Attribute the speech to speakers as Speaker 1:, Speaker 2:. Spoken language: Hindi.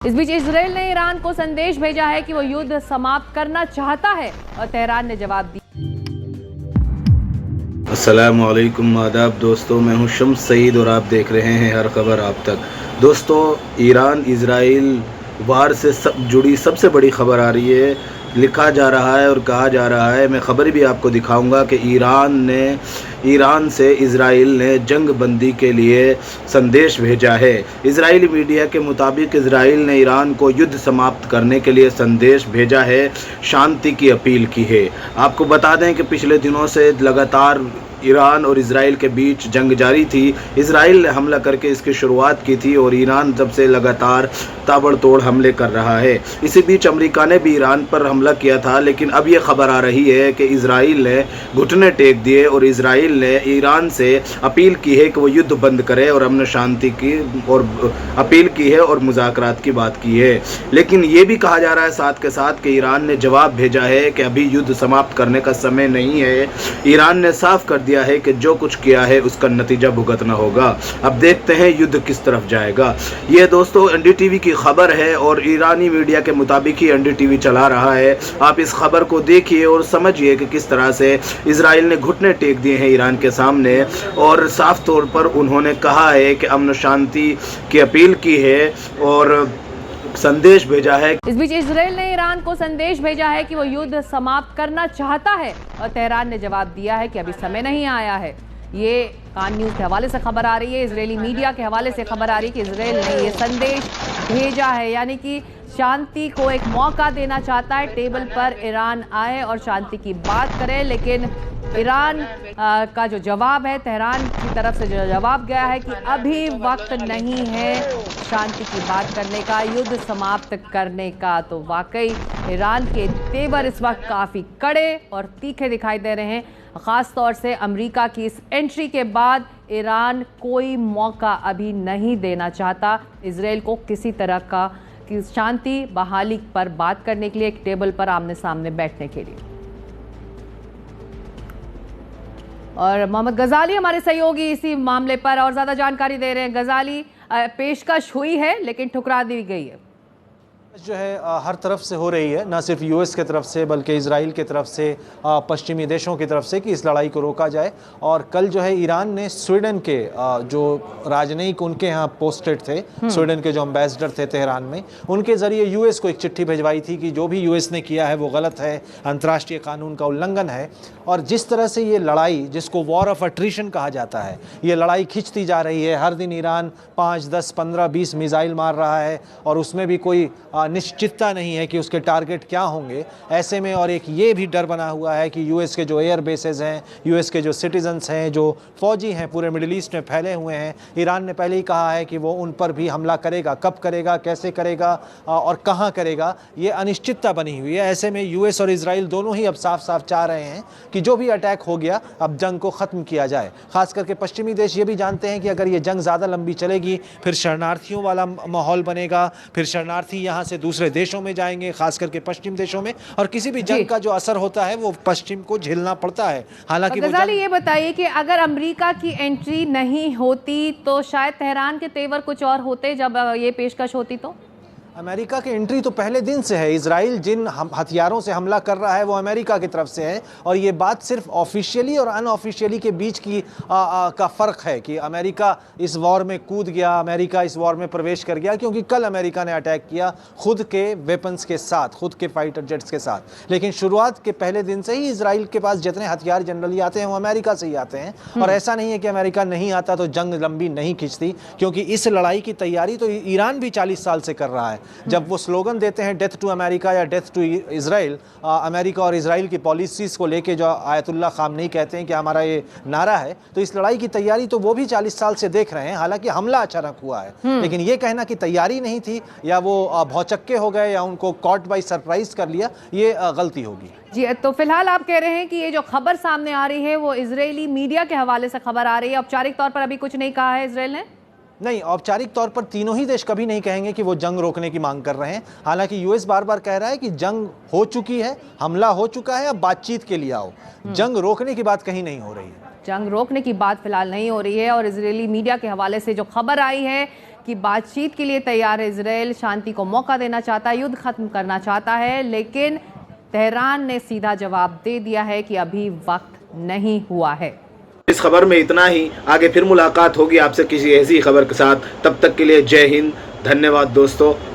Speaker 1: इस बीच इजराइल ने ईरान को संदेश भेजा है कि वो युद्ध समाप्त करना चाहता है और तेहरान ने जवाब दिया।
Speaker 2: अस्सलामु अलैकुम आदाब दोस्तों, मैं हूं शम्स सईद और आप देख रहे हैं हर खबर आप तक। दोस्तों, ईरान इजराइल वार से जुड़ी सबसे बड़ी खबर आ रही है। लिखा जा रहा है और कहा जा रहा है, मैं खबर भी आपको दिखाऊंगा कि ईरान से इजराइल ने जंग बंदी के लिए संदेश भेजा है। इजरायली मीडिया के मुताबिक इजराइल ने ईरान को युद्ध समाप्त करने के लिए संदेश भेजा है, शांति की अपील की है। आपको बता दें कि पिछले दिनों से लगातार ईरान और इजराइल के बीच जंग जारी थी। इजराइल ने हमला करके इसकी शुरुआत की थी और ईरान तब से लगातार ताबड़तोड़ हमले कर रहा है। इसी बीच अमेरिका ने भी ईरान पर हमला किया था, लेकिन अब यह खबर आ रही है कि इजराइल ने घुटने टेक दिए और इजराइल ने ईरान से अपील की है कि वो युद्ध बंद करे और अमन शांति की और अपील की है और मुज़ाकरात की बात की है। लेकिन ये भी कहा जा रहा है साथ के साथ कि ईरान ने जवाब भेजा है कि अभी युद्ध समाप्त करने का समय नहीं है। ईरान ने साफ कर दिया है कि जो कुछ किया है उसका नतीजा भुगतना होगा। अब देखते हैं युद्ध किस तरफ जाएगा। ये दोस्तों एनडीटीवी की खबर है और ईरानी मीडिया के मुताबिक ही एनडीटीवी चला रहा है। आप इस खबर को देखिए और समझिए कि किस तरह से इजराइल ने घुटने टेक दिए हैं ईरान के सामने और साफ तौर पर उन्होंने कहा है कि अमन शांति की अपील की है और संदेश भेजा है।
Speaker 1: इस बीच इजराइल ने ईरान को संदेश भेजा है कि वो युद्ध समाप्त करना चाहता है और तेहरान ने जवाब दिया है कि अभी समय नहीं आया है। ये कान न्यूज़ के हवाले से खबर आ रही है, इजरायली मीडिया के हवाले से खबर आ रही है कि इजराइल ने ये संदेश भेजा है, यानी कि शांति को एक मौका देना चाहता है। टेबल पर ईरान आए और शांति की बात करे, लेकिन ईरान का जो जवाब है, तेहरान की तरफ से जो जवाब गया है कि अभी वक्त नहीं है शांति की बात करने का, युद्ध समाप्त करने का। तो वाकई ईरान के तेवर इस वक्त काफ़ी कड़े और तीखे दिखाई दे रहे हैं। ख़ास तौर से अमेरिका की इस एंट्री के बाद ईरान कोई मौका अभी नहीं देना चाहता इजराइल को किसी तरह का कि शांति बहाली पर बात करने के लिए, एक टेबल पर आमने सामने बैठने के लिए। और मोहम्मद गजाली हमारे सहयोगी इसी मामले पर और ज़्यादा जानकारी दे रहे हैं। गजाली, पेशकश हुई है लेकिन ठुकरा दी गई है
Speaker 3: जो है हर तरफ से हो रही है, ना सिर्फ यूएस की तरफ से बल्कि इजराइल की तरफ से, पश्चिमी देशों की तरफ से कि इस लड़ाई को रोका जाए। और कल जो है ईरान ने स्वीडन के जो राजनयिक उनके यहाँ पोस्टेड थे, स्वीडन के जो एम्बेसडर थे तेहरान में, उनके ज़रिए यूएस को एक चिट्ठी भिजवाई थी कि जो भी यूएस ने किया है वो गलत है, अंतर्राष्ट्रीय कानून का उल्लंघन है। और जिस तरह से ये लड़ाई, जिसको वॉर ऑफ अट्रिशन कहा जाता है, ये लड़ाई खिंचती जा रही है। हर दिन ईरान 5, 10, 15, 20 मिसाइल मार रहा है और उसमें भी कोई निश्चितता नहीं है कि उसके टारगेट क्या होंगे। ऐसे में और एक ये भी डर बना हुआ है कि यूएस के जो एयर बेसेस हैं, यूएस के जो सिटीजन्स हैं, जो फौजी हैं पूरे मिडिल ईस्ट में फैले हुए हैं, ईरान ने पहले ही कहा है कि वो उन पर भी हमला करेगा। कब करेगा, कैसे करेगा और कहाँ करेगा, ये अनिश्चितता बनी हुई है। ऐसे में यूएस और इजराइल दोनों ही अब साफ साफ चाह रहे हैं कि जो भी अटैक हो गया अब जंग को ख़त्म किया जाए। खास करके पश्चिमी देश ये भी जानते हैं कि अगर ये जंग ज़्यादा लंबी चलेगी फिर शरणार्थियों वाला माहौल बनेगा, फिर शरणार्थी यहाँ से दूसरे देशों में जाएंगे, खास करके पश्चिम देशों में, और किसी भी जंग का जो असर होता है वो पश्चिम को झेलना पड़ता है। हालांकि
Speaker 1: गजाली, ये बताइए कि अगर अमेरिका की एंट्री नहीं होती तो शायद तेहरान के तेवर कुछ और होते जब ये पेशकश होती। तो
Speaker 3: अमेरिका की एंट्री तो पहले दिन से है। इजराइल जिन हथियारों से हमला कर रहा है वो अमेरिका की तरफ से है और ये बात सिर्फ ऑफिशियली और अनऑफिशियली के बीच की का फ़र्क है कि अमेरिका इस वॉर में कूद गया, अमेरिका इस वॉर में प्रवेश कर गया, क्योंकि कल अमेरिका ने अटैक किया खुद के वेपन्स के साथ, खुद के फाइटर जेट्स के साथ। लेकिन शुरुआत के पहले दिन से ही इजराइल के पास जितने हथियार जनरली आते हैं वो अमेरिका से ही आते हैं। और ऐसा नहीं है कि अमेरिका नहीं आता तो जंग लंबी नहीं खिंचती, क्योंकि इस लड़ाई की तैयारी तो ईरान भी 40 साल से कर रहा है। जब वो स्लोगन देते हैं डेथ टू अमेरिका या डेथ टू इजराइल, अमेरिका और इजराइल की पॉलिसीज़ को लेके जो आयतुल्ला खामनेई कहते हैं कि हमारा ये नारा है, तो इस लड़ाई की तैयारी तो वो भी 40 साल से देख रहे हैं। हालांकि हमला अचानक हुआ है, लेकिन ये कहना कि तैयारी नहीं थी या वो भौचक्के हो गए या उनको कॉट बाय सरप्राइज कर लिया, ये गलती होगी।
Speaker 1: जी, तो फिलहाल आप कह रहे हैं कि ये जो खबर सामने आ रही है वो इजरायली मीडिया के हवाले से खबर आ रही है, औपचारिक तौर पर अभी कुछ नहीं कहा है इजराइल ने?
Speaker 3: नहीं, औपचारिक तौर पर तीनों ही देश कभी नहीं कहेंगे कि वो जंग रोकने की मांग कर रहे हैं। हालांकि यूएस बार बार कह रहा है कि जंग हो चुकी है, हमला हो चुका है, अब बातचीत के लिए आओ। जंग रोकने की बात कहीं नहीं हो रही है।
Speaker 1: जंग रोकने की बात फिलहाल नहीं हो रही है। और इजरायली मीडिया के हवाले से जो खबर आई है कि बातचीत के लिए तैयार है इजराइल, शांति को मौका देना चाहता है, युद्ध खत्म करना चाहता है, लेकिन तेहरान ने सीधा जवाब दे दिया है कि अभी वक्त नहीं हुआ है।
Speaker 2: इस खबर में इतना ही। आगे फिर मुलाकात होगी आपसे किसी ऐसी खबर के साथ। तब तक के लिए जय हिंद, धन्यवाद दोस्तों।